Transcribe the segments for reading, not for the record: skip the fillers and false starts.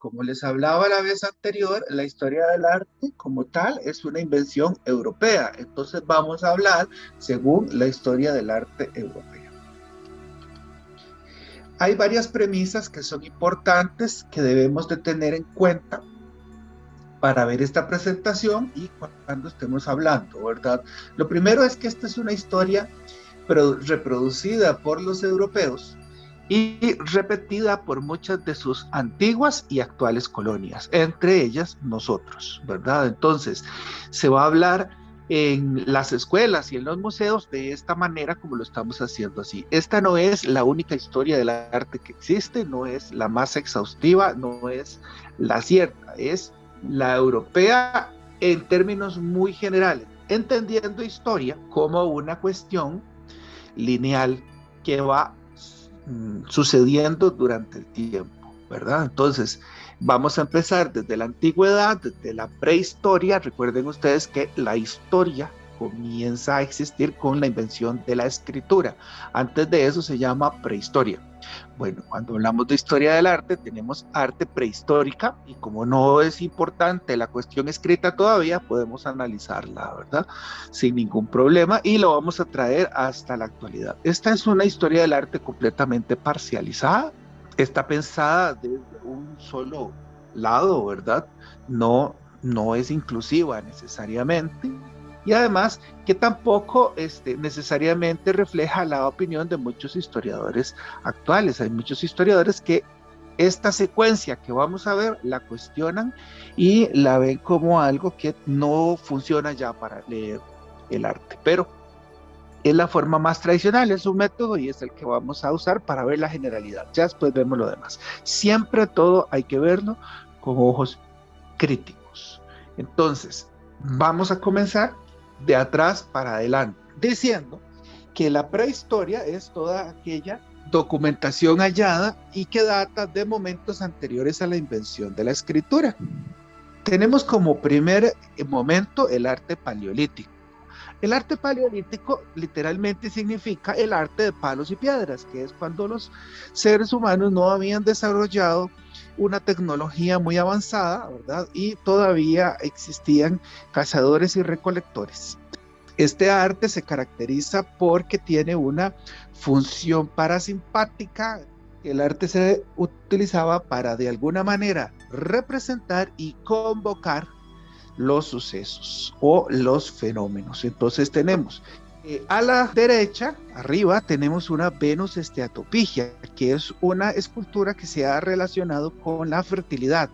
como les hablaba la vez anterior, la historia del arte como tal es una invención europea. Entonces vamos a hablar según la historia del arte europea. Hay varias premisas que son importantes que debemos de tener en cuenta para ver esta presentación y cuando estemos hablando, ¿verdad? Lo primero es que esta es una historia reproducida por los europeos y repetida por muchas de sus antiguas y actuales colonias, entre ellas nosotros, ¿verdad? Entonces, se va a hablar en las escuelas y en los museos de esta manera como lo estamos haciendo así. Esta no es la única historia del arte que existe, no es la más exhaustiva, no es la cierta, es la europea en términos muy generales, entendiendo historia como una cuestión lineal que va sucediendo durante el tiempo, ¿verdad? Entonces, vamos a empezar desde la antigüedad, desde la prehistoria. Recuerden ustedes que la historia comienza a existir con la invención de la escritura. Antes de eso se llama prehistoria. Bueno, cuando hablamos de historia del arte, tenemos arte prehistórica y como no es importante la cuestión escrita todavía, podemos analizarla, ¿verdad? Sin ningún problema y lo vamos a traer hasta la actualidad. Esta es una historia del arte completamente parcializada, está pensada desde un solo lado, ¿verdad? No es inclusiva necesariamente y además que tampoco necesariamente refleja la opinión de muchos historiadores actuales. Hay muchos historiadores que esta secuencia que vamos a ver la cuestionan y la ven como algo que no funciona ya para leer el arte, pero es la forma más tradicional, es un método y es el que vamos a usar para ver la generalidad. Ya después vemos lo demás. Siempre todo hay que verlo con ojos críticos. Entonces, vamos a comenzar de atrás para adelante, diciendo que la prehistoria es toda aquella documentación hallada y que data de momentos anteriores a la invención de la escritura. Tenemos como primer momento el arte paleolítico. El arte paleolítico literalmente significa el arte de palos y piedras, que es cuando los seres humanos no habían desarrollado una tecnología muy avanzada, ¿verdad? Y todavía existían cazadores y recolectores. Este arte se caracteriza porque tiene una función parasimpática. El arte se utilizaba para de alguna manera representar y convocar los sucesos o los fenómenos. Entonces tenemos a la derecha, arriba, tenemos una Venus Esteatopigia, que es una escultura que se ha relacionado con la fertilidad.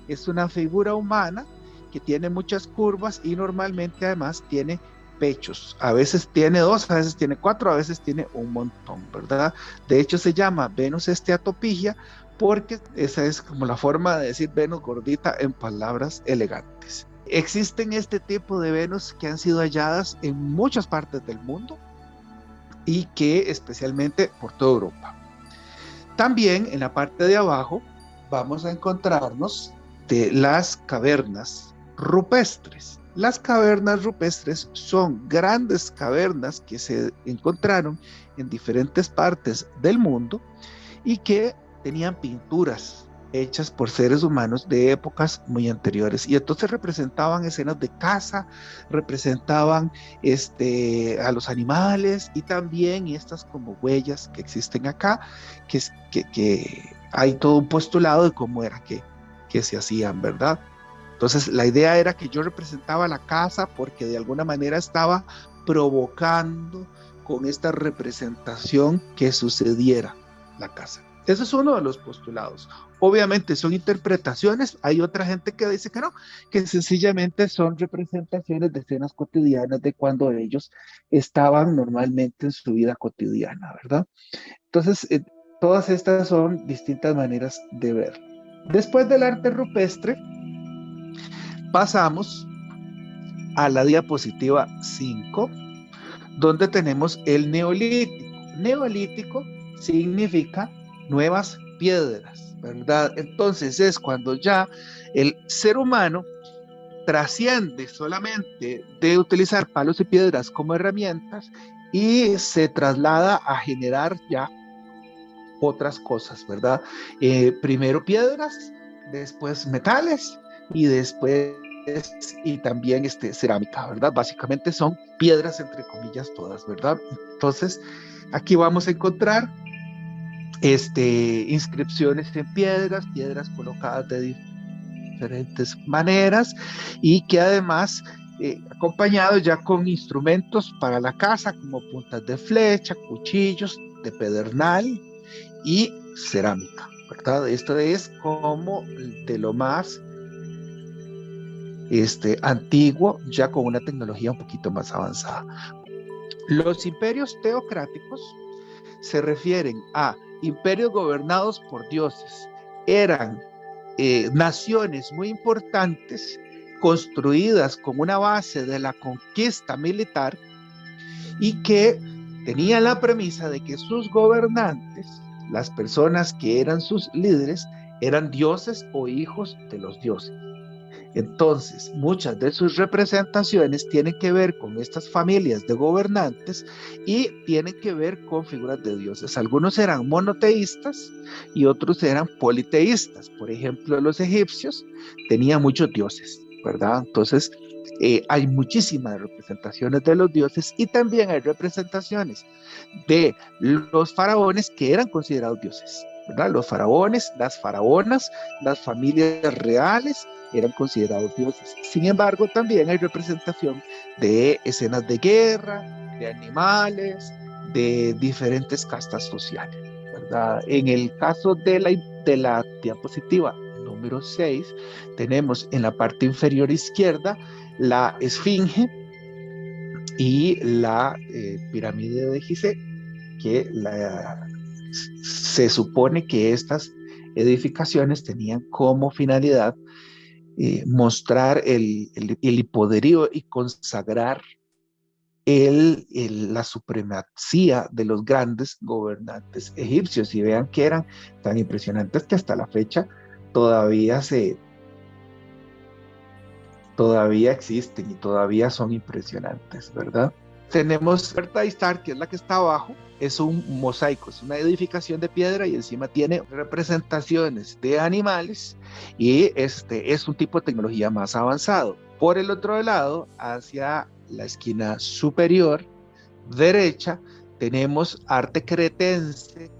Es una figura humana que tiene muchas curvas y normalmente además tiene pechos. A veces tiene dos, a veces tiene cuatro, a veces tiene un montón, ¿verdad? De hecho se llama Venus Esteatopigia porque esa es como la forma de decir Venus gordita en palabras elegantes. Existen este tipo de Venus que han sido halladas en muchas partes del mundo y que especialmente por toda Europa. También en la parte de abajo vamos a encontrarnos de las cavernas rupestres. Las cavernas rupestres son grandes cavernas que se encontraron en diferentes partes del mundo y que tenían pinturas hechas por seres humanos de épocas muy anteriores. Y entonces representaban escenas de caza, representaban a los animales y también estas como huellas que existen acá, que hay todo un postulado de cómo era que se hacían, ¿verdad? Entonces la idea era que yo representaba la caza porque de alguna manera estaba provocando con esta representación que sucediera la caza. Ese es uno de los postulados. Obviamente son interpretaciones, hay otra gente que dice que no, que sencillamente son representaciones de escenas cotidianas de cuando ellos estaban normalmente en su vida cotidiana, ¿verdad? Entonces, todas estas son distintas maneras de ver. Después del arte rupestre, pasamos a la diapositiva 5, donde tenemos el neolítico. Neolítico significa nuevas piedras, ¿verdad? Entonces es cuando ya el ser humano trasciende solamente de utilizar palos y piedras como herramientas y se traslada a generar ya otras cosas, ¿verdad? Primero piedras después metales y después y también cerámica, ¿verdad? Básicamente son piedras entre comillas todas, ¿verdad? Entonces, aquí vamos a encontrar inscripciones en piedras, piedras colocadas de diferentes maneras y que además acompañado ya con instrumentos para la caza como puntas de flecha, cuchillos de pedernal y cerámica, ¿verdad? Esto es como de lo más antiguo, ya con una tecnología un poquito más avanzada. Los imperios teocráticos se refieren a imperios gobernados por dioses. Eran naciones muy importantes construidas con una base de la conquista militar y que tenían la premisa de que sus gobernantes, las personas que eran sus líderes, eran dioses o hijos de los dioses. Entonces, muchas de sus representaciones tienen que ver con estas familias de gobernantes y tienen que ver con figuras de dioses. Algunos eran monoteístas y otros eran politeístas. Por ejemplo, los egipcios tenían muchos dioses, ¿verdad? Entonces, hay muchísimas representaciones de los dioses y también hay representaciones de los faraones que eran considerados dioses, ¿verdad? Los faraones, las faraonas, las familias reales eran considerados dioses. Sin embargo, también hay representación de escenas de guerra, de animales, de diferentes castas sociales, ¿verdad? En el caso de la diapositiva número 6, tenemos en la parte inferior izquierda la esfinge y la pirámide de Gizeh, que se supone que estas edificaciones tenían como finalidad mostrar el poderío y consagrar la supremacía de los grandes gobernantes egipcios. Y vean que eran tan impresionantes que hasta la fecha todavía existen y todavía son impresionantes, ¿verdad? Tenemos Pertaistar, que es la que está abajo, es un mosaico, es una edificación de piedra y encima tiene representaciones de animales y es un tipo de tecnología más avanzado. Por el otro lado, hacia la esquina superior derecha, tenemos arte cretense.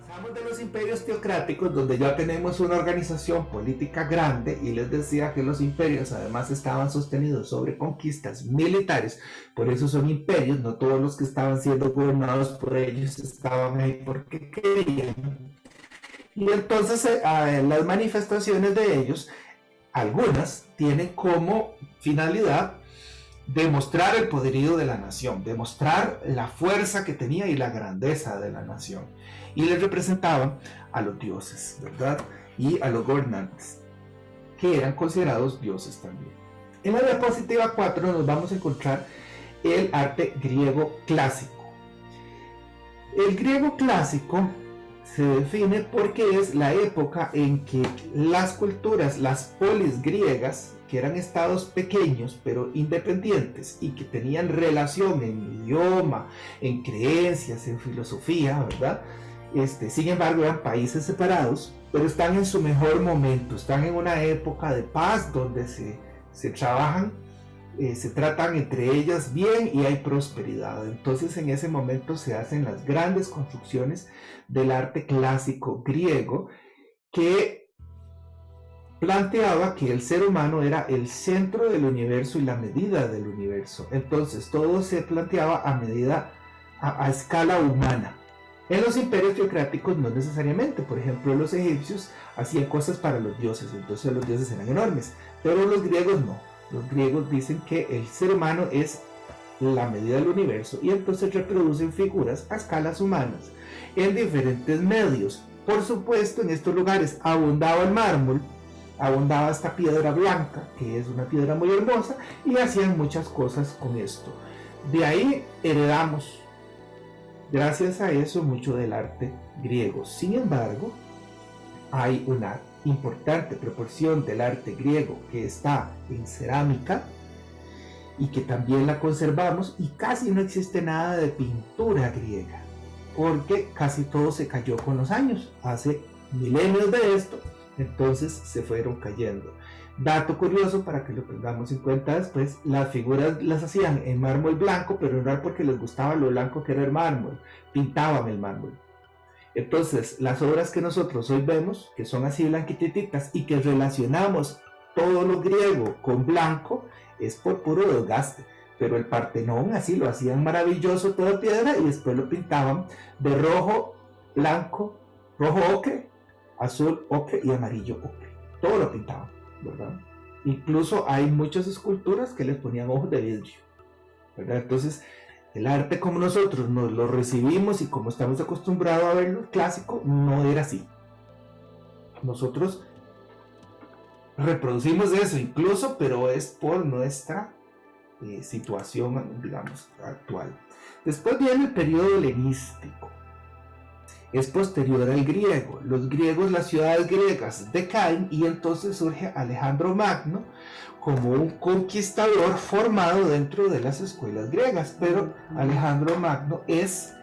Pasamos de los imperios teocráticos, donde ya tenemos una organización política grande, y les decía que los imperios además estaban sostenidos sobre conquistas militares. Por eso son imperios, no todos los que estaban siendo gobernados por ellos estaban ahí porque querían. Y entonces las manifestaciones de ellos, algunas tienen como finalidad demostrar el poderío de la nación, demostrar la fuerza que tenía y la grandeza de la nación. Y les representaban a los dioses, ¿verdad? Y a los gobernantes, que eran considerados dioses también. En la diapositiva 4 nos vamos a encontrar el arte griego clásico. El griego clásico se define porque es la época en que las culturas, las polis griegas, que eran estados pequeños pero independientes y que tenían relación en idioma, en creencias, en filosofía, ¿verdad? Sin embargo, eran países separados, pero están en su mejor momento, están en una época de paz donde se trabajan, se tratan entre ellas bien y hay prosperidad. Entonces, en ese momento se hacen las grandes construcciones del arte clásico griego, que planteaba que el ser humano era el centro del universo y la medida del universo. Entonces todo se planteaba a escala humana. En los imperios teocráticos no necesariamente. Por ejemplo, los egipcios hacían cosas para los dioses, entonces los dioses eran enormes, pero los griegos no. Los griegos dicen que el ser humano es la medida del universo y entonces reproducen figuras a escalas humanas en diferentes medios. Por supuesto, en estos lugares abundaba el mármol, abundaba esta piedra blanca, que es una piedra muy hermosa, y hacían muchas cosas con esto. De ahí heredamos, gracias a eso, mucho del arte griego. Sin embargo, hay una importante proporción del arte griego que está en cerámica y que también la conservamos, y casi no existe nada de pintura griega, porque casi todo se cayó con los años. Hace milenios de esto, entonces se fueron cayendo. Dato curioso para que lo tengamos en cuenta después, las figuras las hacían en mármol blanco, pero no era porque les gustaba lo blanco que era el mármol, pintaban el mármol. Entonces, las obras que nosotros hoy vemos, que son así blanquititas y que relacionamos todo lo griego con blanco, es por puro desgaste. Pero el Partenón así lo hacían maravilloso, toda piedra, y después lo pintaban de rojo, blanco, rojo ocre, azul ocre y amarillo ocre. Todo lo pintaban, ¿verdad? Incluso hay muchas esculturas que les ponían ojos de vidrio, ¿verdad? Entonces, el arte como nosotros nos lo recibimos y como estamos acostumbrados a verlo clásico, no era así. Nosotros reproducimos eso incluso, pero es por nuestra situación, digamos, actual. Después viene el periodo helenístico. Es posterior al griego. Los griegos, las ciudades griegas decaen y entonces surge Alejandro Magno como un conquistador formado dentro de las escuelas griegas, pero Alejandro Magno es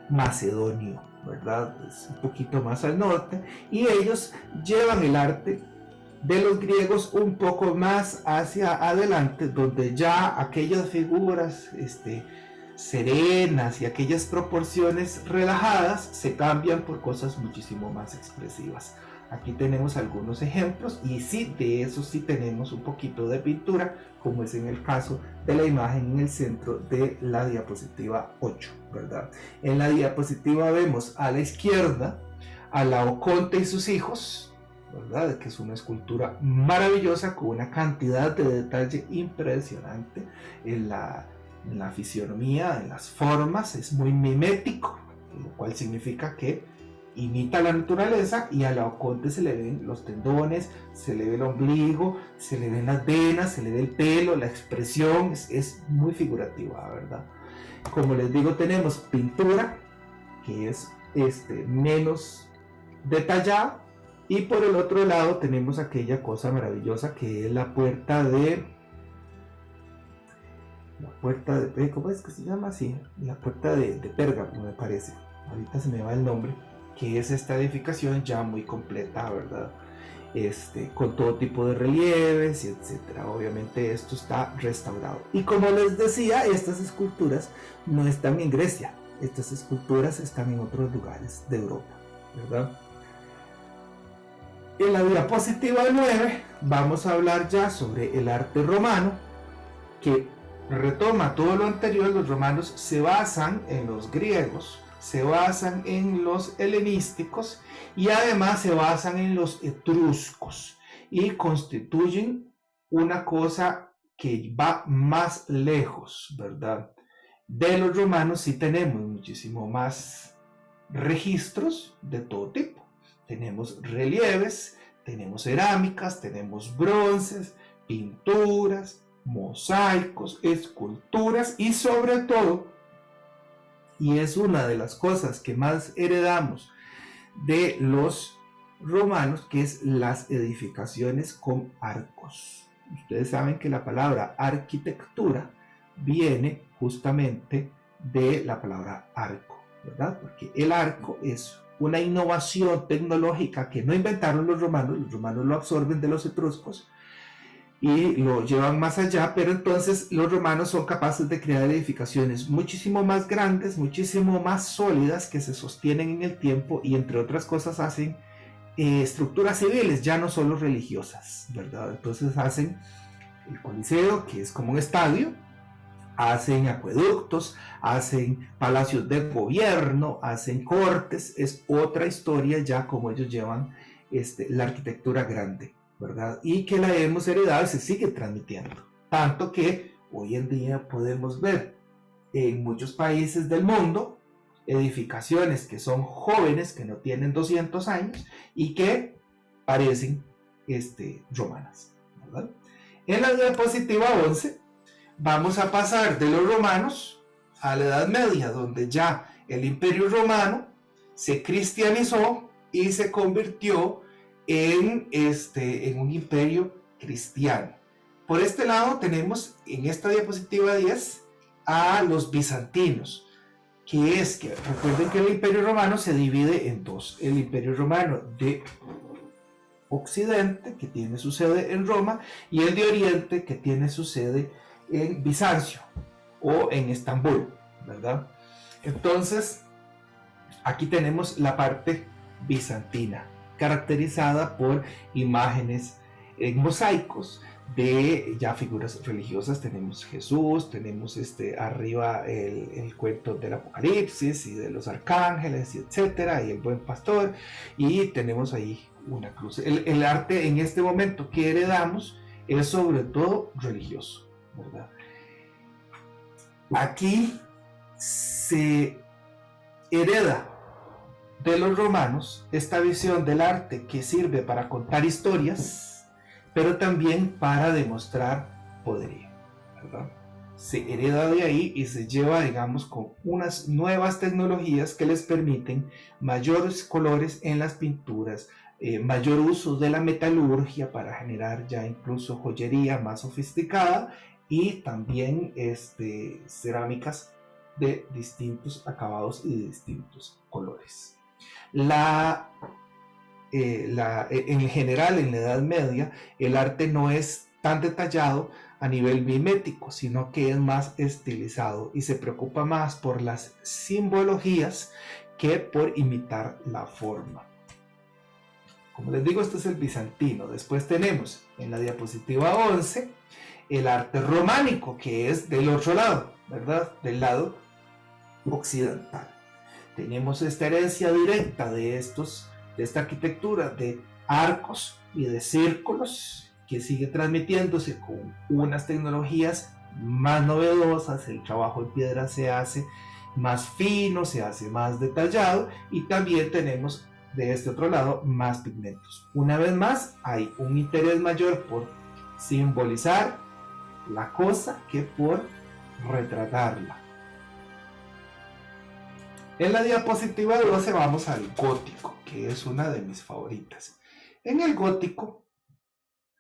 macedonio, ¿verdad? Es un poquito más al norte, y ellos llevan el arte de los griegos un poco más hacia adelante, donde ya aquellas figuras serenas y aquellas proporciones relajadas se cambian por cosas muchísimo más expresivas. Aquí tenemos algunos ejemplos, y sí, de eso sí tenemos un poquito de pintura, como es en el caso de la imagen en el centro de la diapositiva 8, ¿verdad? En la diapositiva vemos a la izquierda a Laoconte y sus hijos, ¿verdad? Que es una escultura maravillosa con una cantidad de detalle impresionante en la fisionomía, en las formas, es muy mimético, lo cual significa que imita la naturaleza, y a Laoconte se le ven los tendones, se le ve el ombligo, se le ven las venas, se le ve el pelo, la expresión es muy figurativa, ¿verdad? Como les digo, tenemos pintura que es menos detallada, y por el otro lado tenemos aquella cosa maravillosa que es la puerta de ¿cómo es que se llama así? La puerta de Pérgamo, me parece, ahorita se me va el nombre, que es esta edificación ya muy completa, ¿verdad? Con todo tipo de relieves y etcétera. Obviamente esto está restaurado, y como les decía, estas esculturas no están en Grecia, estas esculturas están en otros lugares de Europa, ¿verdad? En la diapositiva 9 vamos a hablar ya sobre el arte romano, que retoma todo lo anterior. Los romanos se basan en los griegos, se basan en los helenísticos, y además se basan en los etruscos, y constituyen una cosa que va más lejos, ¿verdad? De los romanos sí tenemos muchísimo más registros de todo tipo. Tenemos relieves, tenemos cerámicas, tenemos bronces, pinturas, mosaicos, esculturas, y sobre todo, y es una de las cosas que más heredamos de los romanos, que es las edificaciones con arcos. Ustedes saben que la palabra arquitectura viene justamente de la palabra arco, ¿verdad? Porque el arco es una innovación tecnológica que no inventaron los romanos lo absorben de los etruscos y lo llevan más allá, pero entonces los romanos son capaces de crear edificaciones muchísimo más grandes, muchísimo más sólidas, que se sostienen en el tiempo, y entre otras cosas hacen estructuras civiles, ya no solo religiosas, ¿verdad? Entonces hacen el Coliseo, que es como un estadio, hacen acueductos, hacen palacios de gobierno, hacen cortes. Es otra historia ya como ellos llevan la arquitectura grande, ¿verdad? Y que la hemos heredado y se sigue transmitiendo. Tanto que hoy en día podemos ver en muchos países del mundo edificaciones que son jóvenes, que no tienen 200 años y que parecen romanas, ¿verdad? En la diapositiva 11 vamos a pasar de los romanos a la Edad Media, donde ya el Imperio Romano se cristianizó y se convirtió en un imperio cristiano. Por este lado tenemos en esta diapositiva 10 a los bizantinos, que es que recuerden que el Imperio Romano se divide en dos: el Imperio Romano de Occidente, que tiene su sede en Roma, y el de Oriente, que tiene su sede en Bizancio o en Estambul, ¿verdad? Entonces, aquí tenemos la parte bizantina, caracterizada por imágenes en mosaicos de ya figuras religiosas. Tenemos Jesús, tenemos arriba el cuento del Apocalipsis y de los arcángeles, y etcétera, y el buen pastor, y tenemos ahí una cruz. El arte en este momento que heredamos es sobre todo religioso, ¿verdad? Aquí se hereda de los romanos esta visión del arte que sirve para contar historias, pero también para demostrar poderío, ¿verdad? Se hereda de ahí y se lleva, digamos, con unas nuevas tecnologías que les permiten mayores colores en las pinturas, mayor uso de la metalurgia para generar ya incluso joyería más sofisticada, y también cerámicas de distintos acabados y de distintos colores. En general, en la Edad Media, el arte no es tan detallado a nivel mimético, sino que es más estilizado y se preocupa más por las simbologías que por imitar la forma. Como les digo, este es el bizantino. Después tenemos en la diapositiva 11 el arte románico, que es del otro lado, ¿verdad? Del lado occidental. Tenemos esta herencia directa de esta arquitectura de arcos y de círculos, que sigue transmitiéndose con unas tecnologías más novedosas. El trabajo en piedra se hace más fino, se hace más detallado, y también tenemos de este otro lado más pigmentos. Una vez más, hay un interés mayor por simbolizar la cosa que por retratarla. En la diapositiva 12 vamos al gótico, que es una de mis favoritas. En el gótico,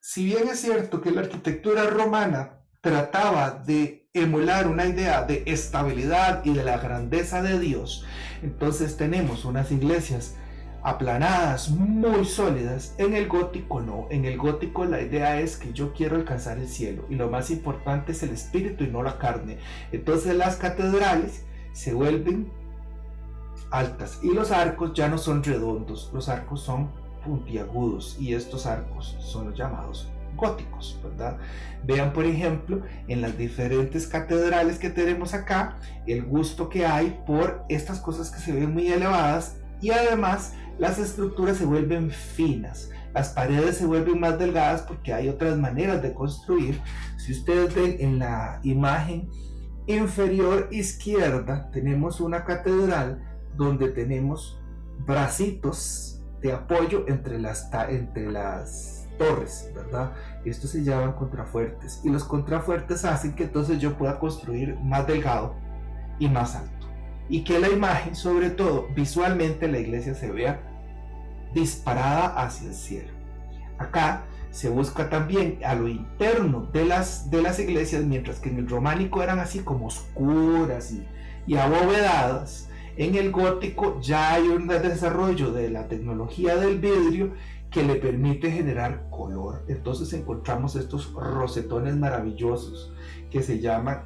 si bien es cierto que la arquitectura romana trataba de emular una idea de estabilidad y de la grandeza de Dios, entonces tenemos unas iglesias aplanadas, muy sólidas. En el gótico no. En el gótico la idea es que yo quiero alcanzar el cielo, y lo más importante es el espíritu y no la carne. Entonces las catedrales se vuelven altas y los arcos ya no son redondos, los arcos son puntiagudos, y estos arcos son los llamados góticos, ¿verdad? Vean, por ejemplo, en las diferentes catedrales que tenemos acá, el gusto que hay por estas cosas que se ven muy elevadas, y además las estructuras se vuelven finas, las paredes se vuelven más delgadas porque hay otras maneras de construir. Si ustedes ven en la imagen inferior izquierda, tenemos una catedral donde tenemos bracitos de apoyo entre las torres, ¿verdad? Estos se llaman contrafuertes, y los contrafuertes hacen que entonces yo pueda construir más delgado y más alto, y que la imagen, sobre todo visualmente, la iglesia se vea disparada hacia el cielo. Acá se busca también a lo interno de las iglesias, mientras que en el románico eran así como oscuras y abovedadas. En el gótico ya hay un desarrollo de la tecnología del vidrio que le permite generar color. Entonces encontramos estos rosetones maravillosos que se llaman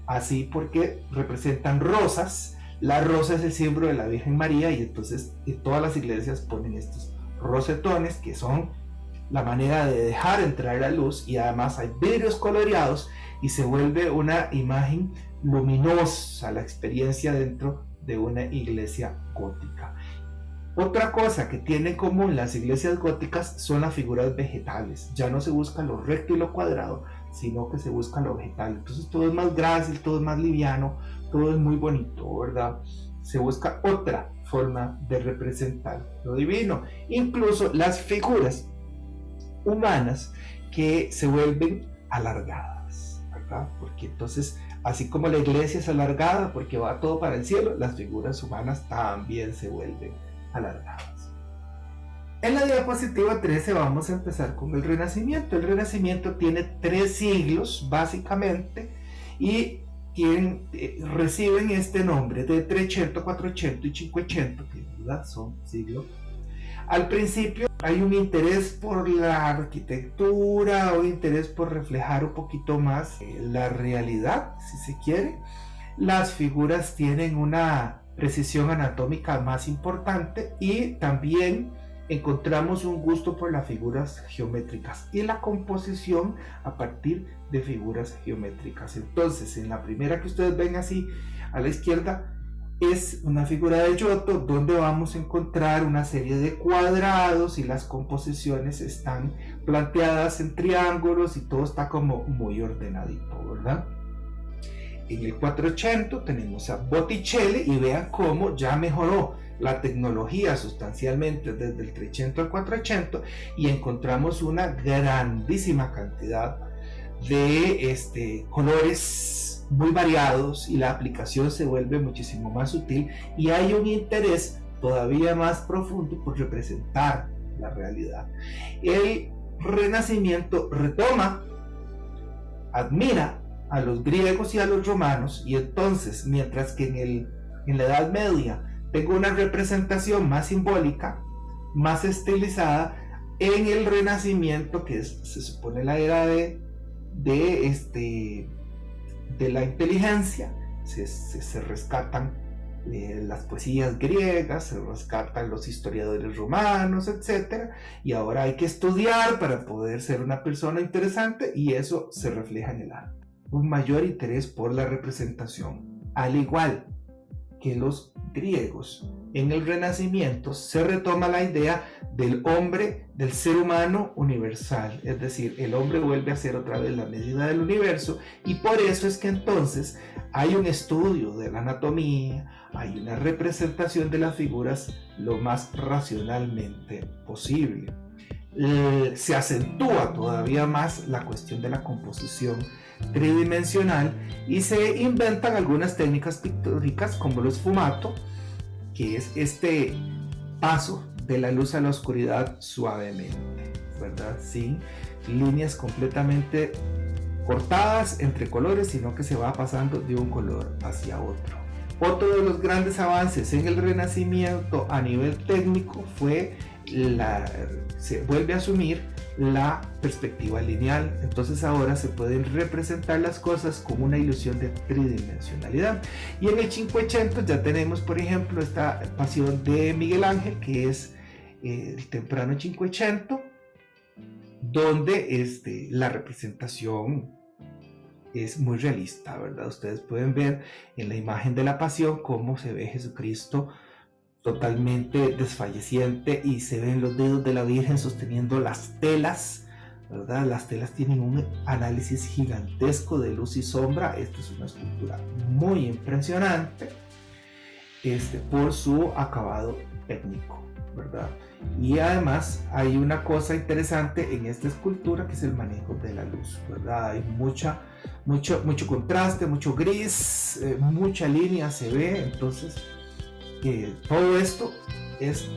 así porque representan rosas. La rosa es el símbolo de la Virgen María, y entonces todas las iglesias ponen estos rosetones que son la manera de dejar entrar la luz, y además hay vidrios coloreados y se vuelve una imagen luminosa la experiencia dentro de una iglesia gótica. Otra cosa que tiene en común las iglesias góticas son las figuras vegetales. Ya no se busca lo recto y lo cuadrado, sino que se busca lo vegetal. Entonces todo es más grácil, todo es más liviano, todo es muy bonito, ¿verdad? Se busca otra forma de representar lo divino. Incluso las figuras humanas que se vuelven alargadas, ¿verdad? Porque entonces, así como la iglesia es alargada porque va todo para el cielo, las figuras humanas también se vuelven alargadas. En la diapositiva 13 vamos a empezar con el Renacimiento. El Renacimiento tiene 3 siglos básicamente, y reciben este nombre de 300, 400 y 500, que ¿verdad? Son siglos. Al principio hay un interés por la arquitectura, un interés por reflejar un poquito más la realidad, si se quiere. Las figuras tienen una precisión anatómica más importante y también encontramos un gusto por las figuras geométricas y la composición a partir de figuras geométricas. Entonces, en la primera que ustedes ven así a la izquierda, es una figura de Giotto donde vamos a encontrar una serie de cuadrados y las composiciones están planteadas en triángulos y todo está como muy ordenadito, ¿verdad? En el 480 tenemos a Botticelli y vean cómo ya mejoró la tecnología sustancialmente desde el 380 al 480 y encontramos una grandísima cantidad de colores muy variados y la aplicación se vuelve muchísimo más sutil y hay un interés todavía más profundo por representar la realidad. El Renacimiento retoma, admira a los griegos y a los romanos y entonces mientras que en la Edad Media tengo una representación más simbólica, más estilizada, en el Renacimiento, que se supone la era de la inteligencia, se rescatan las poesías griegas, se rescatan los historiadores romanos, etc. Y ahora hay que estudiar para poder ser una persona interesante y eso se refleja en el arte. Un mayor interés por la representación, al igual que los griegos. En el Renacimiento se retoma la idea del hombre, del ser humano universal, es decir, el hombre vuelve a ser otra vez la medida del universo y por eso es que entonces hay un estudio de la anatomía, hay una representación de las figuras lo más racionalmente posible. Se acentúa todavía más la cuestión de la composición tridimensional y se inventan algunas técnicas pictóricas como el sfumato, que es este paso de la luz a la oscuridad suavemente, ¿verdad? Sin líneas completamente cortadas entre colores, sino que se va pasando de un color hacia otro. Otro de los grandes avances en el Renacimiento a nivel técnico fue se vuelve a asumir la perspectiva lineal, entonces ahora se pueden representar las cosas con una ilusión de tridimensionalidad. Y en el 580 ya tenemos, por ejemplo, esta Pasión de Miguel Ángel, que es el temprano 580, donde la representación es muy realista, ¿verdad? Ustedes pueden ver en la imagen de la Pasión cómo se ve Jesucristo totalmente desfalleciente y se ven los dedos de la Virgen sosteniendo las telas, ¿verdad? Las telas tienen un análisis gigantesco de luz y sombra. Esta es una escultura muy impresionante por su acabado técnico, ¿verdad? Y además hay una cosa interesante en esta escultura que es el manejo de la luz, ¿verdad? Hay mucho contraste, mucho gris, mucha línea se ve, entonces todo esto es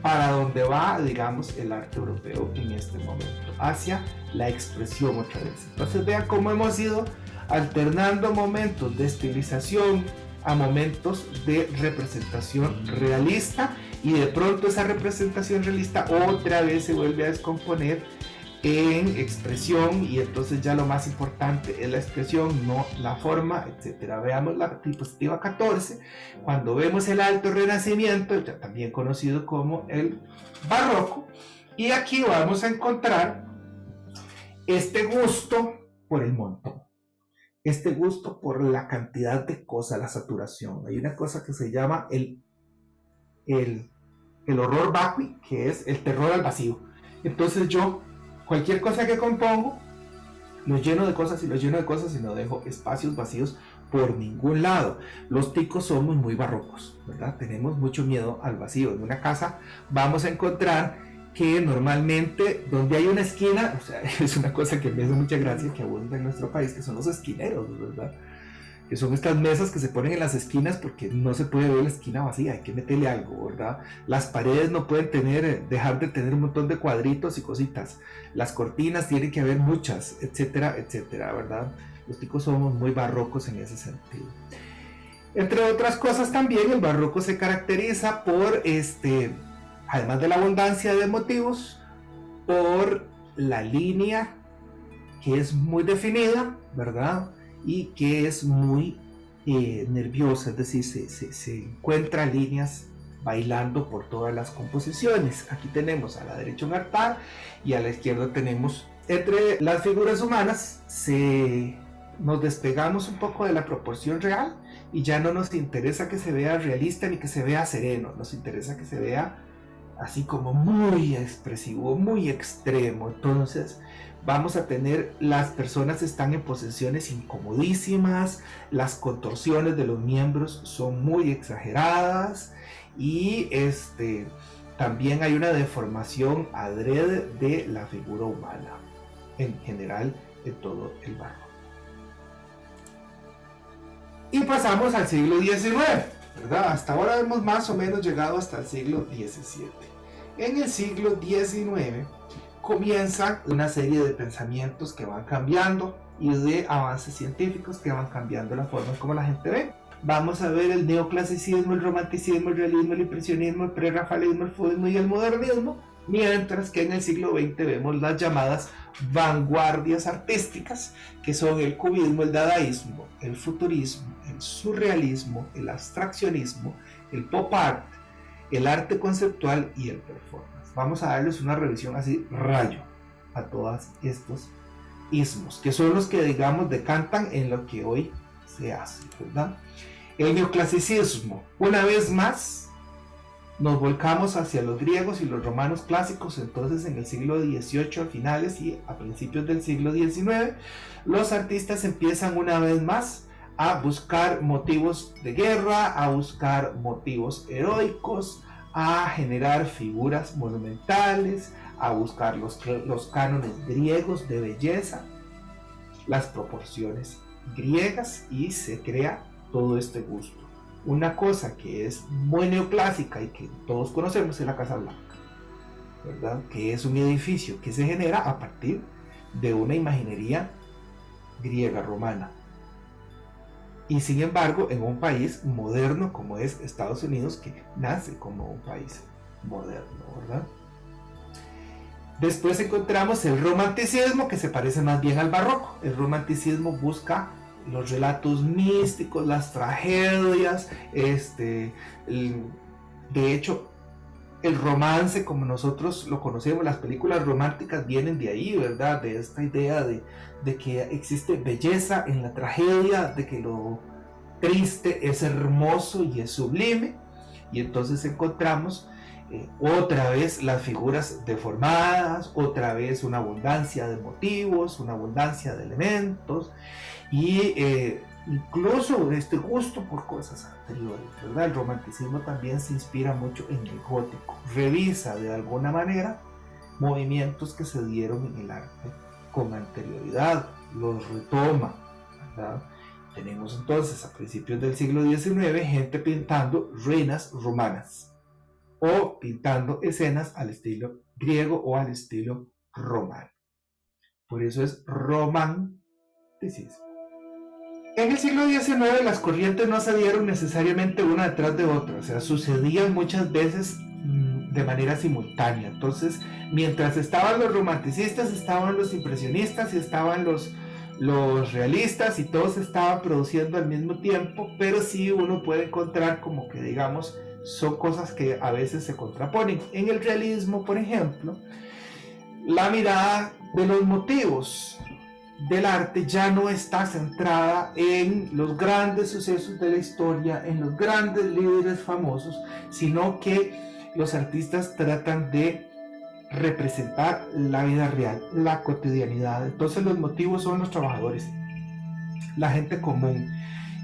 para donde va, digamos, el arte europeo en este momento, hacia la expresión otra vez. Entonces vean cómo hemos ido alternando momentos de estilización a momentos de representación realista y de pronto esa representación realista otra vez se vuelve a descomponer en expresión y entonces ya lo más importante es la expresión, no la forma, etcétera. Veamos la diapositiva 14, cuando vemos el Alto Renacimiento, ya también conocido como el Barroco, y aquí vamos a encontrar este gusto por el montón, este gusto por la cantidad de cosas, la saturación. Hay una cosa que se llama el horror vacui, que es el terror al vacío. Entonces yo cualquier cosa que compongo, lo lleno de cosas y lo lleno de cosas y no dejo espacios vacíos por ningún lado. Los ticos somos muy barrocos, ¿verdad? Tenemos mucho miedo al vacío. En una casa vamos a encontrar que normalmente donde hay una esquina, o sea, es una cosa que me hace mucha gracia, que abunda en nuestro país, que son los esquineros, ¿verdad? Que son estas mesas que se ponen en las esquinas porque no se puede ver la esquina vacía, hay que meterle algo, ¿verdad? Las paredes no pueden dejar de tener un montón de cuadritos y cositas, las cortinas tienen que haber muchas, etcétera, etcétera, ¿verdad? Los ticos somos muy barrocos en ese sentido. Entre otras cosas también el barroco se caracteriza por además de la abundancia de motivos, por la línea que es muy definida, ¿verdad? Y que es muy nerviosa, es decir, se encuentran líneas bailando por todas las composiciones. Aquí tenemos a la derecha un altar y a la izquierda tenemos, entre las figuras humanas, nos despegamos un poco de la proporción real y ya no nos interesa que se vea realista ni que se vea sereno, nos interesa que se vea así como muy expresivo, muy extremo. Entonces vamos a tener, las personas están en posiciones incomodísimas, las contorsiones de los miembros son muy exageradas y también hay una deformación adrede de la figura humana en general en todo el barroco. Y pasamos al siglo XIX, ¿verdad? Hasta ahora hemos más o menos llegado hasta el siglo XVII. En el siglo XIX comienzan una serie de pensamientos que van cambiando y de avances científicos que van cambiando la forma como la gente ve. Vamos a ver el neoclasicismo, el romanticismo, el realismo, el impresionismo, el prerrafaelismo, el fudismo y el modernismo, mientras que en el siglo XX vemos las llamadas vanguardias artísticas, que son el cubismo, el dadaísmo, el futurismo, el surrealismo, el abstraccionismo, el pop art, el arte conceptual y el performance. Vamos a darles una revisión así rayo a todos estos ismos, que son los que, digamos, decantan en lo que hoy se hace, ¿verdad? El neoclasicismo, una vez más, nos volcamos hacia los griegos y los romanos clásicos. Entonces, en el siglo XVIII, a finales y a principios del siglo XIX, los artistas empiezan una vez más a buscar motivos de guerra, a buscar motivos heroicos, a generar figuras monumentales, a buscar los cánones griegos de belleza, las proporciones griegas, y se crea todo este gusto. Una cosa que es muy neoclásica y que todos conocemos es la Casa Blanca, ¿verdad? Que es un edificio que se genera a partir de una imaginería griega romana. Y sin embargo, en un país moderno como es Estados Unidos, que nace como un país moderno, ¿verdad? Después encontramos el romanticismo, que se parece más bien al barroco. El romanticismo busca los relatos místicos, las tragedias, de hecho, el romance como nosotros lo conocemos, las películas románticas vienen de ahí, ¿verdad? De esta idea de que existe belleza en la tragedia, de que lo triste es hermoso y es sublime, y entonces encontramos otra vez las figuras deformadas, otra vez una abundancia de motivos, una abundancia de elementos, y incluso este gusto por cosas anteriores, ¿verdad? El romanticismo también se inspira mucho en el gótico, revisa de alguna manera movimientos que se dieron en el arte con anterioridad, los retoma, ¿verdad? Tenemos entonces a principios del siglo XIX gente pintando reinas romanas o pintando escenas al estilo griego o al estilo romano. Por eso es romanticismo. En el siglo XIX las corrientes no se dieron necesariamente una detrás de otra, o sea, sucedían muchas veces de manera simultánea. Entonces, mientras estaban los romanticistas, estaban los impresionistas y estaban los realistas, y todos estaban produciendo al mismo tiempo, pero sí uno puede encontrar como que, digamos, son cosas que a veces se contraponen. En el realismo, por ejemplo, la mirada de los motivos del arte ya no está centrada en los grandes sucesos de la historia, en los grandes líderes famosos, sino que los artistas tratan de representar la vida real, la cotidianidad. Entonces los motivos son los trabajadores, la gente común,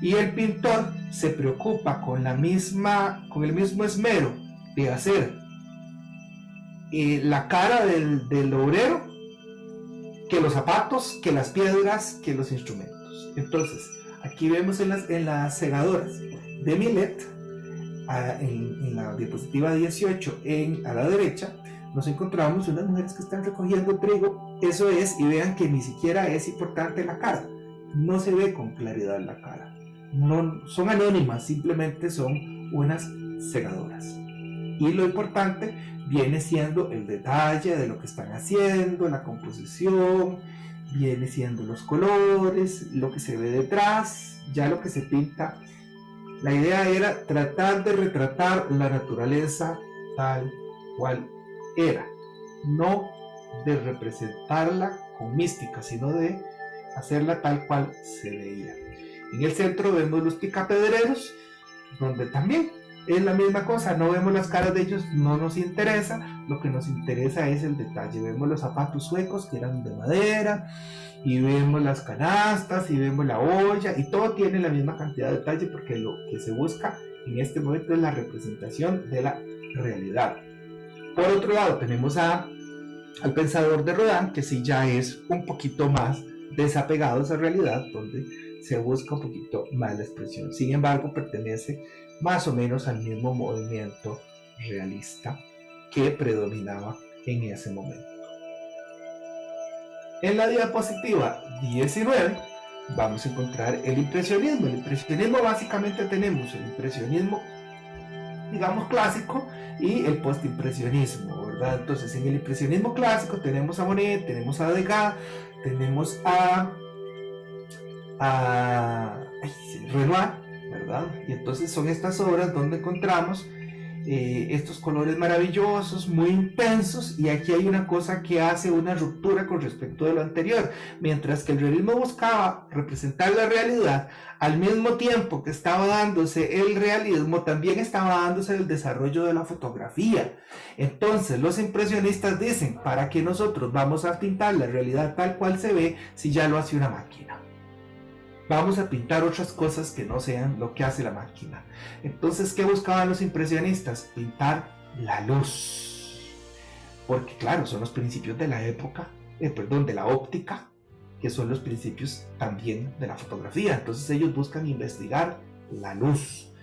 y el pintor se preocupa con el mismo esmero de hacer la cara del obrero, que los zapatos, que las piedras, que los instrumentos. Entonces, aquí vemos en las segadoras de Millet, en la diapositiva 18, a la derecha, nos encontramos unas mujeres que están recogiendo trigo. Eso es, y vean que ni siquiera es importante la cara, no se ve con claridad la cara, no son anónimas, simplemente son unas segadoras. Y lo importante viene siendo el detalle de lo que están haciendo, la composición, viene siendo los colores, lo que se ve detrás, ya lo que se pinta. La idea era tratar de retratar la naturaleza tal cual era, no de representarla con mística, sino de hacerla tal cual se veía. En el centro vemos los picapedreros, donde también es la misma cosa, no vemos las caras de ellos, no nos interesa, lo que nos interesa es el detalle. Vemos los zapatos suecos que eran de madera, y vemos las canastas, y vemos la olla, y todo tiene la misma cantidad de detalle, porque lo que se busca en este momento es la representación de la realidad. Por otro lado tenemos al pensador de Rodin, que sí ya es un poquito más desapegado a esa realidad, donde se busca un poquito más la expresión. Sin embargo, pertenece más o menos al mismo movimiento realista que predominaba en ese momento. En la diapositiva 19 vamos a encontrar el impresionismo. El impresionismo básicamente tenemos el impresionismo, digamos, clásico y el postimpresionismo, ¿verdad? Entonces, en el impresionismo clásico tenemos a Monet, tenemos a Degas, tenemos a Renoir, ¿verdad? Y entonces son estas obras donde encontramos estos colores maravillosos, muy intensos, y aquí hay una cosa que hace una ruptura con respecto de lo anterior. Mientras que el realismo buscaba representar la realidad, al mismo tiempo que estaba dándose el realismo, también estaba dándose el desarrollo de la fotografía. Entonces los impresionistas dicen, ¿para qué nosotros vamos a pintar la realidad tal cual se ve si ya lo hace una máquina? Vamos a pintar otras cosas que no sean lo que hace la máquina. Entonces, ¿qué buscaban los impresionistas? Pintar la luz. Porque claro, son los principios de la época, de la óptica, que son los principios también de la fotografía. Entonces ellos buscan investigar la luz.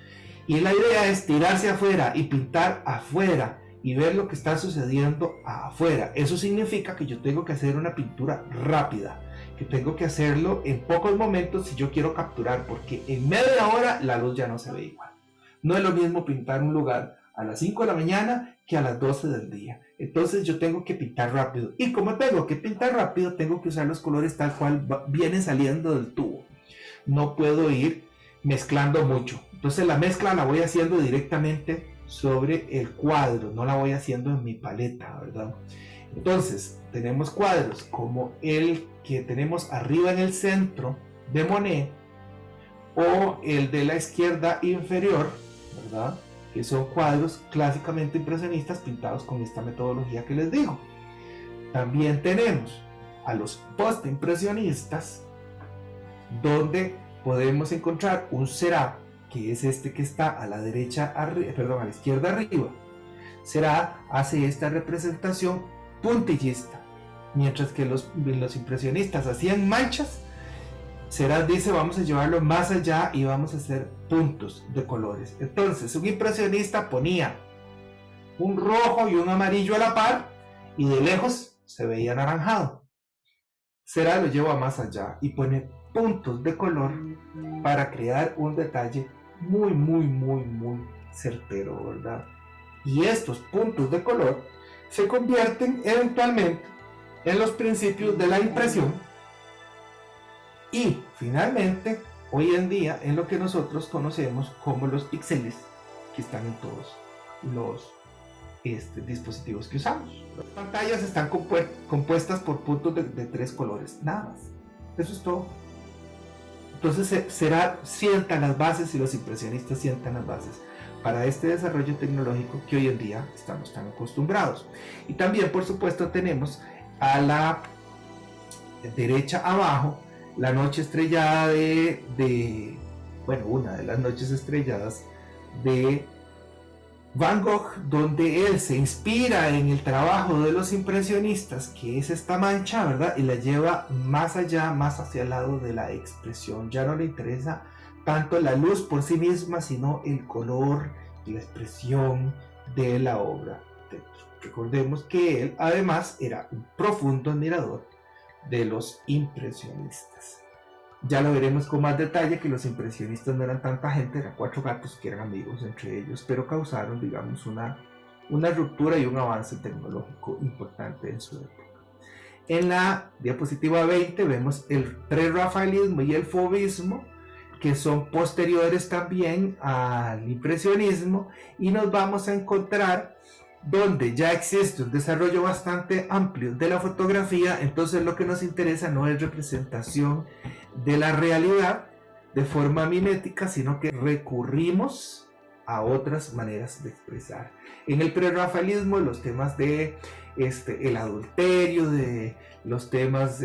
Y la idea es tirarse afuera y pintar afuera y ver lo que está sucediendo afuera. Eso significa que yo tengo que hacer una pintura rápida, que tengo que hacerlo en pocos momentos si yo quiero capturar, porque en media hora la luz ya no se ve igual. No es lo mismo pintar un lugar a las 5 de la mañana que a las 12 del día. Entonces yo tengo que pintar rápido. Y como tengo que pintar rápido, tengo que usar los colores tal cual vienen saliendo del tubo. No puedo ir mezclando mucho. Entonces la mezcla la voy haciendo directamente sobre el cuadro, no la voy haciendo en mi paleta, ¿verdad? Entonces tenemos cuadros como el que tenemos arriba en el centro de Monet, o el de la izquierda inferior, ¿verdad? Que son cuadros clásicamente impresionistas pintados con esta metodología que les digo. También tenemos a los postimpresionistas, donde podemos encontrar un Seurat, que es este que está a la derecha, a la izquierda arriba. Seurat hace esta representación puntillista, mientras que los impresionistas hacían manchas. Seurat dice, vamos a llevarlo más allá y vamos a hacer puntos de colores. Entonces un impresionista ponía un rojo y un amarillo a la par y de lejos se veía anaranjado. Seurat lo lleva más allá y pone puntos de color para crear un detalle muy certero, ¿verdad? Y estos puntos de color se convierten eventualmente en los principios de la impresión y finalmente hoy en día en lo que nosotros conocemos como los píxeles, que están en todos los dispositivos que usamos. Las pantallas están compuestas por puntos de 3 colores, nada más. Eso es todo. Entonces Seurat sienta las bases y los impresionistas sientan las bases para este desarrollo tecnológico que hoy en día estamos tan acostumbrados. Y también, por supuesto, tenemos a la derecha abajo la noche estrellada una de las noches estrelladas de Van Gogh, donde él se inspira en el trabajo de los impresionistas, que es esta mancha, ¿verdad? Y la lleva más allá, más hacia el lado de la expresión. Ya no le interesa tanto la luz por sí misma, sino el color y la expresión de la obra. Recordemos que él además era un profundo admirador de los impresionistas. Ya lo veremos con más detalle, que los impresionistas no eran tanta gente, eran 4 gatos que eran amigos entre ellos, pero causaron, digamos, una una ruptura y un avance tecnológico importante en su época. En la diapositiva 20 vemos el prerrafaelismo y el fauvismo, que son posteriores también al impresionismo, y nos vamos a encontrar donde ya existe un desarrollo bastante amplio de la fotografía. Entonces lo que nos interesa no es representación de la realidad de forma mimética, sino que recurrimos a otras maneras de expresar. En el prerrafaelismo los temas de el adulterio, de los temas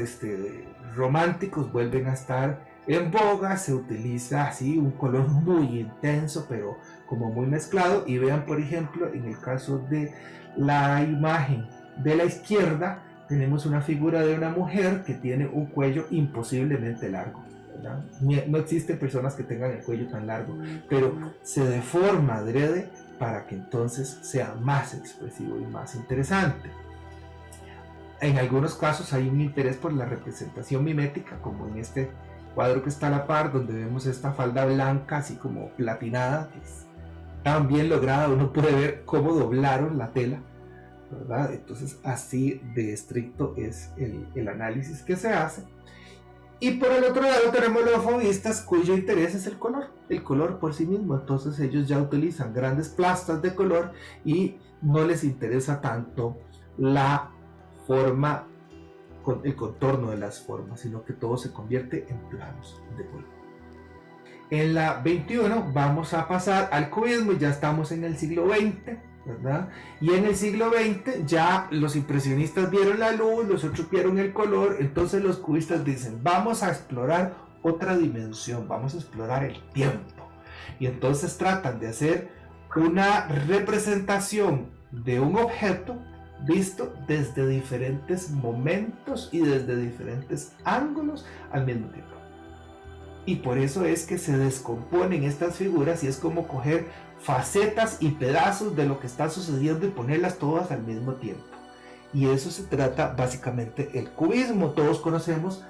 románticos vuelven a estar en boga. Se utiliza así un color muy intenso, pero como muy mezclado. Y vean, por ejemplo, en el caso de la imagen de la izquierda, tenemos una figura de una mujer que tiene un cuello imposiblemente largo, ¿verdad? No existen personas que tengan el cuello tan largo, pero se deforma adrede para que entonces sea más expresivo y más interesante. En algunos casos hay un interés por la representación mimética, como en este cuadro que está a la par, donde vemos esta falda blanca así como platinada, que es tan bien lograda. Uno puede ver cómo doblaron la tela, ¿verdad? Entonces así de estricto es el análisis que se hace. Y por el otro lado tenemos los fauvistas, cuyo interés es el color por sí mismo. Entonces ellos ya utilizan grandes plastas de color y no les interesa tanto la forma, el contorno de las formas, sino que todo se convierte en planos de color. En la 21 vamos a pasar al cubismo, y ya estamos en el siglo XX, ¿verdad? Y en el siglo XX ya los impresionistas vieron la luz, los otros vieron el color. Entonces los cubistas dicen, vamos a explorar otra dimensión, vamos a explorar el tiempo. Y entonces tratan de hacer una representación de un objeto visto desde diferentes momentos y desde diferentes ángulos al mismo tiempo. Y por eso es que se descomponen estas figuras, y es como coger facetas y pedazos de lo que está sucediendo y ponerlas todas al mismo tiempo. Y eso se trata básicamente el cubismo. Todos conocemos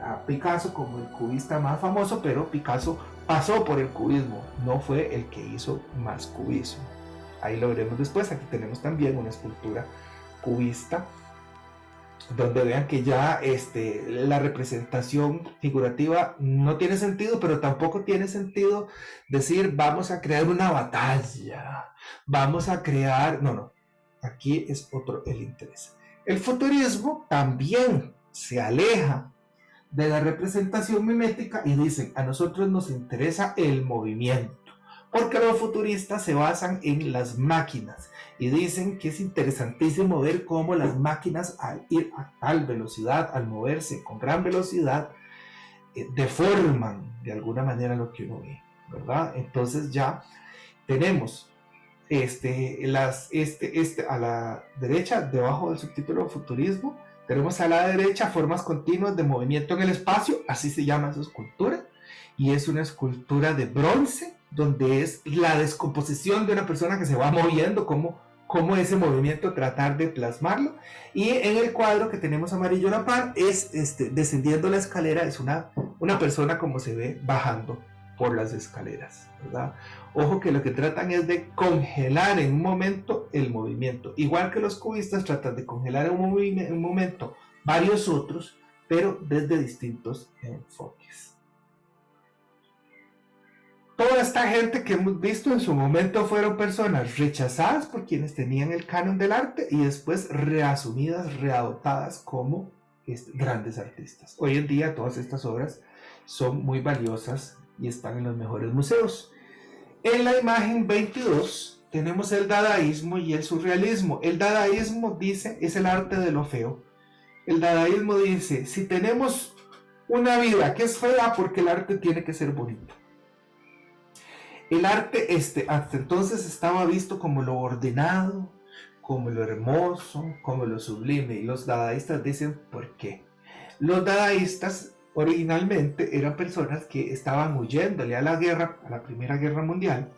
a Picasso como el cubista más famoso, pero Picasso pasó por el cubismo, no fue el que hizo más cubismo. Ahí lo veremos después. Aquí tenemos también una escultura cubista, donde vean que ya la representación figurativa no tiene sentido, pero tampoco tiene sentido decir vamos a crear una batalla, vamos a crear... No, aquí es otro el interés. El futurismo también se aleja de la representación mimética y dicen, a nosotros nos interesa el movimiento, porque los futuristas se basan en las máquinas y dicen que es interesantísimo ver cómo las máquinas, al ir a tal velocidad, al moverse con gran velocidad, deforman de alguna manera lo que uno ve, ¿verdad? Entonces ya tenemos a la derecha, debajo del subtítulo futurismo, tenemos a la derecha formas continuas de movimiento en el espacio, así se llama esa escultura, y es una escultura de bronce, donde es la descomposición de una persona que se va moviendo, cómo ese movimiento tratar de plasmarlo. Y en el cuadro que tenemos amarillo a la par, es descendiendo la escalera, es una persona como se ve bajando por las escaleras, ¿verdad? Ojo que lo que tratan es de congelar en un momento el movimiento, igual que los cubistas tratan de congelar en un momento varios otros, pero desde distintos enfoques. Toda esta gente que hemos visto en su momento fueron personas rechazadas por quienes tenían el canon del arte y después reasumidas, readoptadas como grandes artistas. Hoy en día todas estas obras son muy valiosas y están en los mejores museos. En la imagen 22 tenemos el dadaísmo y el surrealismo. El dadaísmo dice es el arte de lo feo. El dadaísmo dice, si tenemos una vida que es fea, porque el arte tiene que ser bonito. El arte hasta entonces estaba visto como lo ordenado, como lo hermoso, como lo sublime, y los dadaístas dicen ¿por qué? Los dadaístas originalmente eran personas que estaban huyéndole a la guerra, a la Primera Guerra Mundial.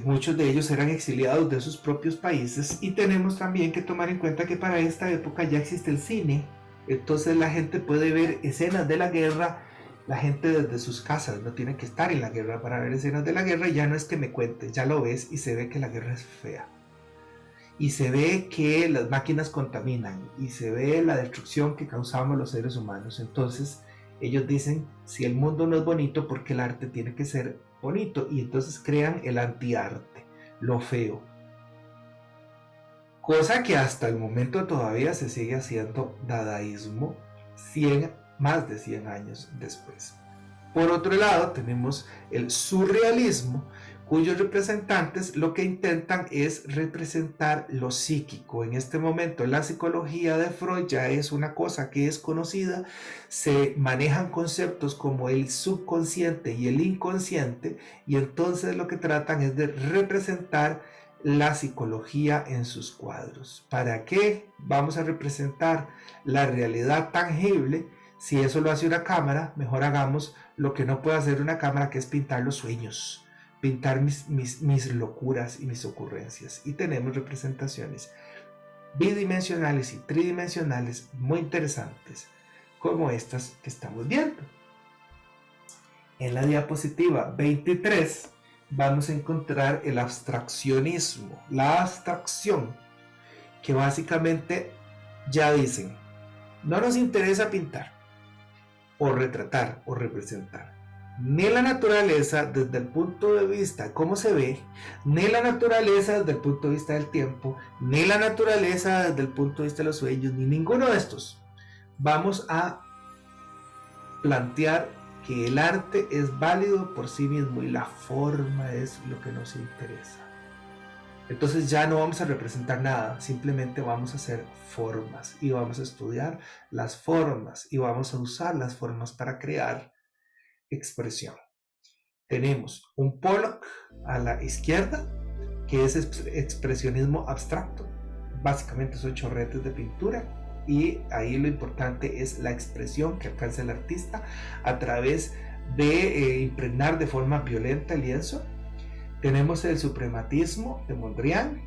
Muchos de ellos eran exiliados de sus propios países, y tenemos también que tomar en cuenta que para esta época ya existe el cine, entonces la gente puede ver escenas de la guerra La gente desde sus casas no tiene que estar en la guerra para ver escenas de la guerra. Ya no es que me cuentes, ya lo ves y se ve que la guerra es fea. Y se ve que las máquinas contaminan y se ve la destrucción que causamos los seres humanos. Entonces ellos dicen, si el mundo no es bonito, ¿por qué el arte tiene que ser bonito? Y entonces crean el antiarte, lo feo. Cosa que hasta el momento todavía se sigue haciendo dadaísmo más de 100 años después. Por otro lado, tenemos el surrealismo, cuyos representantes lo que intentan es representar lo psíquico. En este momento, la psicología de Freud ya es una cosa que es conocida, se manejan conceptos como el subconsciente y el inconsciente, y entonces lo que tratan es de representar la psicología en sus cuadros. ¿Para qué vamos a representar la realidad tangible? Si eso lo hace una cámara, mejor hagamos lo que no puede hacer una cámara, que es pintar los sueños, pintar mis locuras y mis ocurrencias. Y tenemos representaciones bidimensionales y tridimensionales muy interesantes, como estas que estamos viendo. En la diapositiva 23 vamos a encontrar el abstraccionismo, la abstracción, que básicamente ya dicen, no nos interesa pintar o retratar o representar ni la naturaleza desde el punto de vista de cómo se ve, ni la naturaleza desde el punto de vista del tiempo, ni la naturaleza desde el punto de vista de los sueños, ni ninguno de estos. Vamos a plantear que el arte es válido por sí mismo y la forma es lo que nos interesa. Entonces ya no vamos a representar nada, simplemente vamos a hacer formas y vamos a estudiar las formas y vamos a usar las formas para crear expresión. Tenemos un Pollock a la izquierda, que es expresionismo abstracto, básicamente son chorretes de pintura, y ahí lo importante es la expresión que alcanza el artista a través de impregnar de forma violenta el lienzo. Tenemos el suprematismo de Mondrian,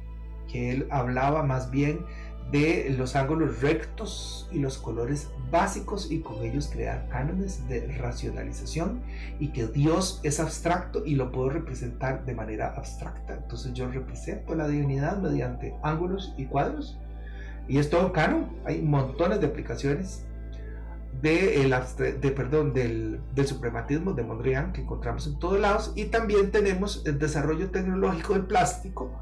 que él hablaba más bien de los ángulos rectos y los colores básicos y con ellos crear cánones de racionalización, y que Dios es abstracto y lo puedo representar de manera abstracta. Entonces yo represento la divinidad mediante ángulos y cuadros, y es todo un canon. Hay montones de aplicaciones del suprematismo de Mondrian que encontramos en todos lados. Y también tenemos el desarrollo tecnológico del plástico,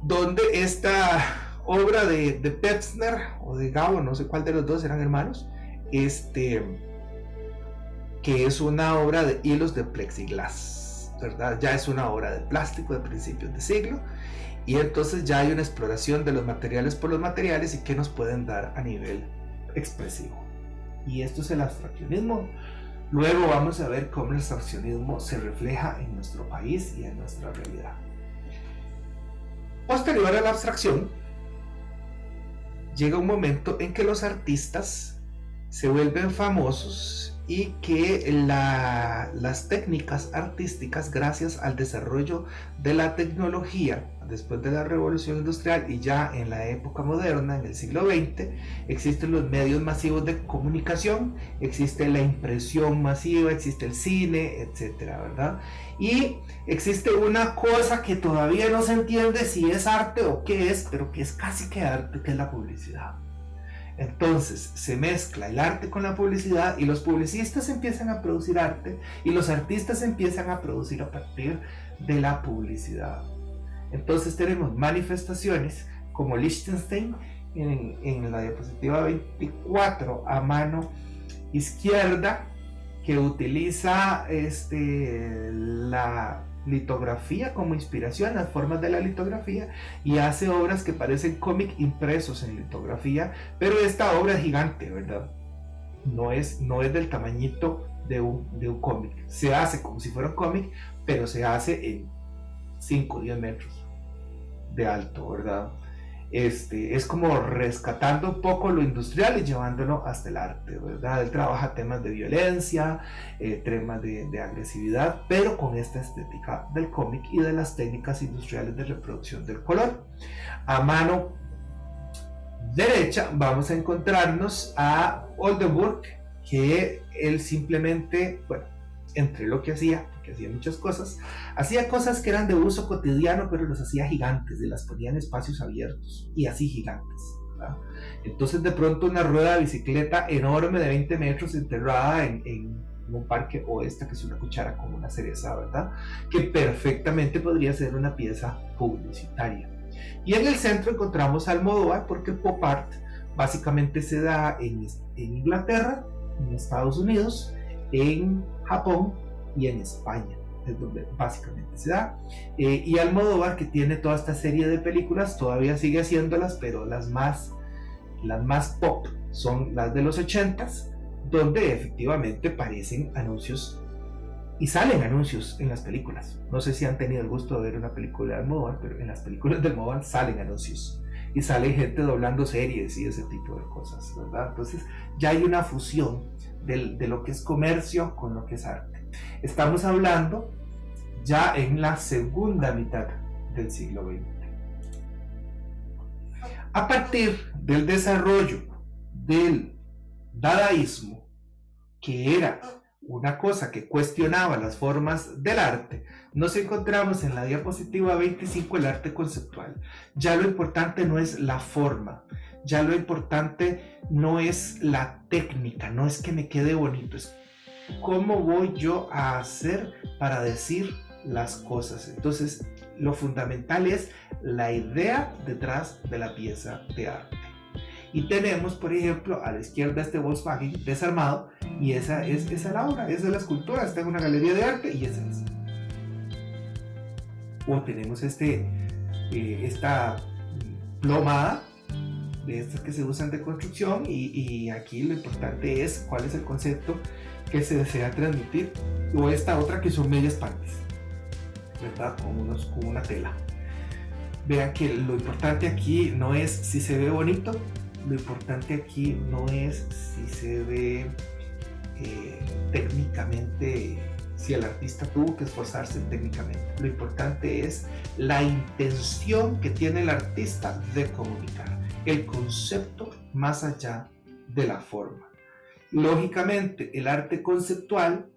donde esta obra de Pevsner o de Gao, no sé cuál de los dos eran hermanos, que es una obra de hilos de plexiglas, ¿verdad? Ya es una obra de plástico de principios de siglo, y entonces ya hay una exploración de los materiales por los materiales y qué nos pueden dar a nivel expresivo. Y esto es el abstraccionismo. Luego vamos a ver cómo el abstraccionismo se refleja en nuestro país y en nuestra realidad. Posterior a la abstracción, llega un momento en que los artistas se vuelven famosos y que las técnicas artísticas, gracias al desarrollo de la tecnología después de la revolución industrial y ya en la época moderna, en el siglo XX, existen los medios masivos de comunicación, existe la impresión masiva, existe el cine, etcétera, ¿verdad? Y existe una cosa que todavía no se entiende si es arte o qué es, pero que es casi que arte, que es la publicidad. Entonces se mezcla el arte con la publicidad y los publicistas empiezan a producir arte y los artistas empiezan a producir a partir de la publicidad. Entonces tenemos manifestaciones como Liechtenstein en la diapositiva 24 a mano izquierda, que utiliza la litografía como inspiración, las formas de la litografía, y hace obras que parecen cómic impresos en litografía, pero esta obra es gigante, ¿verdad? No es del tamañito de un cómic. Se hace como si fuera un cómic, pero se hace en 5 o 10 metros de alto, ¿verdad? Es como rescatando un poco lo industrial y llevándolo hasta el arte, ¿verdad? Él trabaja temas de violencia, temas de agresividad, pero con esta estética del cómic y de las técnicas industriales de reproducción del color. A mano derecha vamos a encontrarnos a Oldenburg, que él simplemente, bueno, entre lo que hacía, porque hacía muchas cosas, hacía cosas que eran de uso cotidiano, pero los hacía gigantes, y las ponía en espacios abiertos, y así gigantes, ¿verdad? Entonces de pronto una rueda de bicicleta enorme de 20 metros enterrada en un parque, o esta que es una cuchara con una cereza, ¿verdad? Que perfectamente podría ser una pieza publicitaria. Y en el centro encontramos a Almodóvar, porque el pop art básicamente se da en Inglaterra, en Estados Unidos, en Japón y en España, es donde básicamente se da. Y Almodóvar, que tiene toda esta serie de películas, todavía sigue haciéndolas, pero las más pop son las de los 80s, donde efectivamente aparecen anuncios y salen anuncios en las películas. No sé si han tenido el gusto de ver una película de Almodóvar, pero en las películas de Almodóvar salen anuncios y sale gente doblando series y ese tipo de cosas, ¿verdad? Entonces ya hay una fusión de lo que es comercio con lo que es arte. Estamos hablando ya en la segunda mitad del siglo XX. A partir del desarrollo del dadaísmo, que era una cosa que cuestionaba las formas del arte, nos encontramos en la diapositiva 25 el arte conceptual. Ya lo importante no es la forma, ya lo importante no es la técnica, no es que me quede bonito, es cómo voy yo a hacer para decir las cosas. Entonces, lo fundamental es la idea detrás de la pieza de arte. Y tenemos, por ejemplo, a la izquierda este Volkswagen desarmado, y esa es la obra, esa es la escultura, está en una galería de arte, y esa es. O tenemos esta plomada, de estas que se usan de construcción, y aquí lo importante es cuál es el concepto que se desea transmitir, o esta otra que son medias panties, ¿verdad? Con una tela. Vean que lo importante aquí no es si se ve bonito, lo importante aquí no es si se ve técnicamente, si el artista tuvo que esforzarse técnicamente. Lo importante es la intención que tiene el artista de comunicar, el concepto más allá de la forma. Lógicamente, el arte conceptual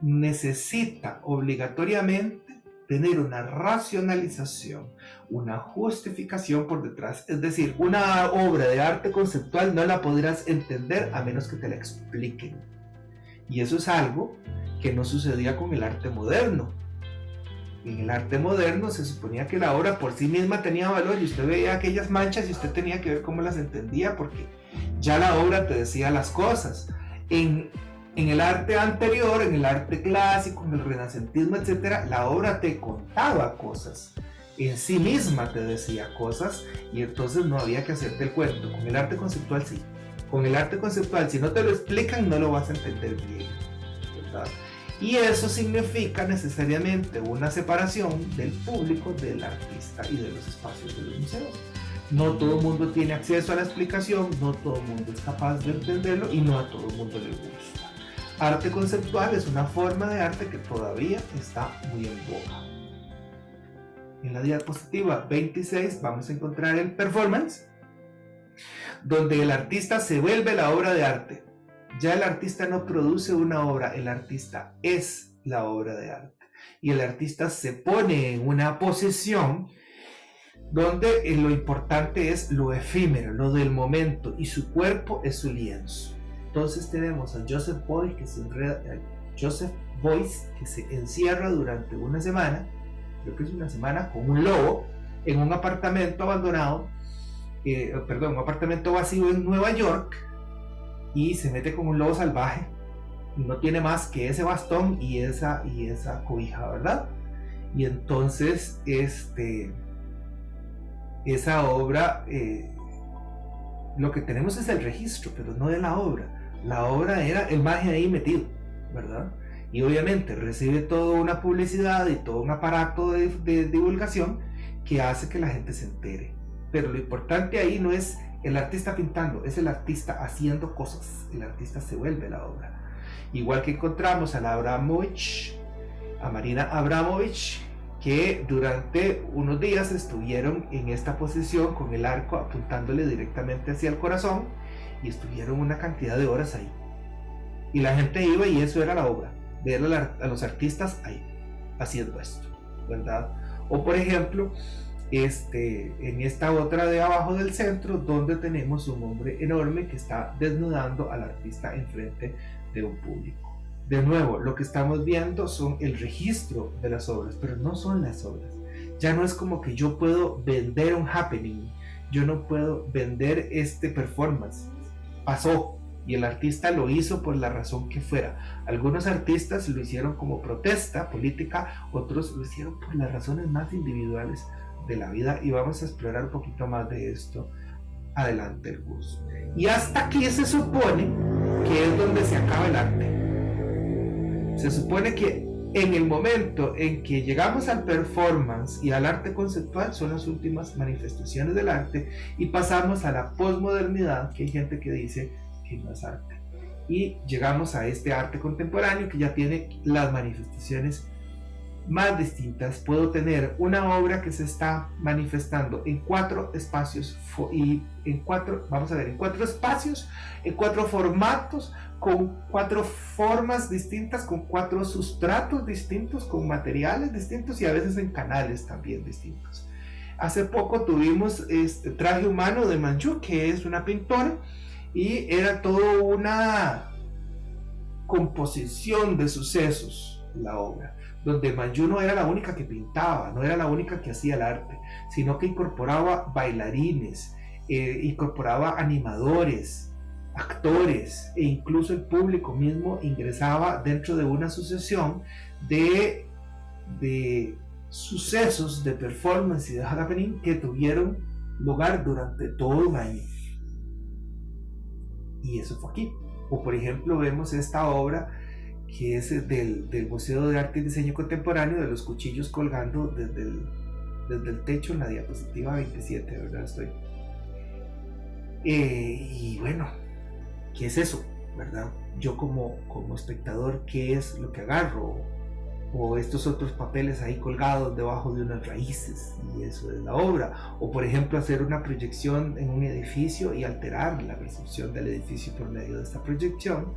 necesita obligatoriamente tener una racionalización, una justificación por detrás. Es decir, una obra de arte conceptual no la podrás entender a menos que te la expliquen. Y eso es algo que no sucedía con el arte moderno. En el arte moderno se suponía que la obra por sí misma tenía valor, y usted veía aquellas manchas y usted tenía que ver cómo las entendía, porque ya la obra te decía las cosas. En el arte anterior, en el arte clásico, en el renacentismo, etc., la obra te contaba cosas, en sí misma te decía cosas, y entonces no había que hacerte el cuento. Con el arte conceptual sí. Con el arte conceptual, si no te lo explican, no lo vas a entender bien, ¿verdad? Y eso significa necesariamente una separación del público, del artista y de los espacios de los museos. No todo el mundo tiene acceso a la explicación, no todo el mundo es capaz de entenderlo, y no a todo el mundo le gusta. Arte conceptual es una forma de arte que todavía está muy en boga. En la diapositiva 26 vamos a encontrar el performance, donde el artista se vuelve la obra de arte. Ya el artista no produce una obra, el artista es la obra de arte. Y el artista se pone en una posición donde lo importante es lo efímero, lo del momento, y su cuerpo es su lienzo. Entonces tenemos a Joseph Beuys que se encierra durante una semana, creo que es una semana, con un lobo en un apartamento abandonado, un apartamento vacío en Nueva York, y se mete con un lobo salvaje y no tiene más que ese bastón y esa cobija, ¿verdad? Y entonces esa obra, lo que tenemos es el registro, pero no de la obra. La obra era el magia ahí metido, ¿verdad? Y obviamente recibe toda una publicidad y todo un aparato de divulgación que hace que la gente se entere. Pero lo importante ahí no es el artista pintando, es el artista haciendo cosas. El artista se vuelve la obra. Igual que encontramos a Marina Abramovich, que durante unos días estuvieron en esta posición con el arco apuntándole directamente hacia el corazón, y estuvieron una cantidad de horas ahí. Y la gente iba y eso era la obra, ver a los artistas ahí, haciendo esto, ¿verdad? O por ejemplo, en esta otra de abajo del centro, donde tenemos un hombre enorme que está desnudando al artista enfrente de un público. De nuevo, lo que estamos viendo son el registro de las obras, pero no son las obras. Ya no es como que yo puedo vender un happening, yo no puedo vender este performance. Pasó y el artista lo hizo por la razón que fuera. Algunos artistas lo hicieron como protesta política, otros lo hicieron por las razones más individuales de la vida, y vamos a explorar un poquito más de esto adelante, Gus. Y hasta aquí se supone que es donde se acaba el arte. Se supone que en el momento en que llegamos al performance y al arte conceptual son las últimas manifestaciones del arte, y pasamos a la posmodernidad, que hay gente que dice que no es arte, y llegamos a este arte contemporáneo que ya tiene las manifestaciones más distintas. Puedo tener una obra que se está manifestando en 4 espacios y en 4 espacios, en 4 formatos, con 4 formas distintas, con 4 sustratos distintos, con materiales distintos y a veces en canales también distintos. Hace poco tuvimos Traje Humano de Manjoo, que es una pintora, y era toda una composición de sucesos la obra, donde Manjoo no era la única que pintaba, no era la única que hacía el arte, sino que incorporaba bailarines, incorporaba animadores, actores, e incluso el público mismo ingresaba dentro de una sucesión de sucesos, de performance y de happening que tuvieron lugar durante todo un año. Y eso fue aquí. O por ejemplo vemos esta obra que es del Museo de Arte y Diseño Contemporáneo, de los cuchillos colgando desde el techo, en la diapositiva 27, ¿verdad? Y bueno, ¿qué es eso? ¿Verdad? Yo como espectador, ¿qué es lo que agarro? O estos otros papeles ahí colgados debajo de unas raíces, y eso es la obra. O por ejemplo hacer una proyección en un edificio y alterar la percepción del edificio por medio de esta proyección.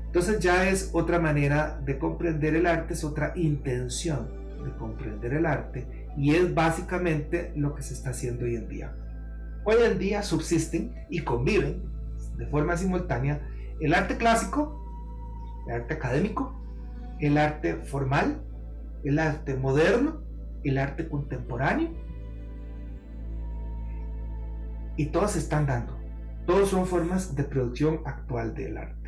Entonces ya es otra manera de comprender el arte, es otra intención de comprender el arte, y es básicamente lo que se está haciendo hoy en día. Hoy en día subsisten y conviven de forma simultánea el arte clásico, el arte académico, el arte formal, el arte moderno, el arte contemporáneo, y todos se están dando. Todos son formas de producción actual del arte.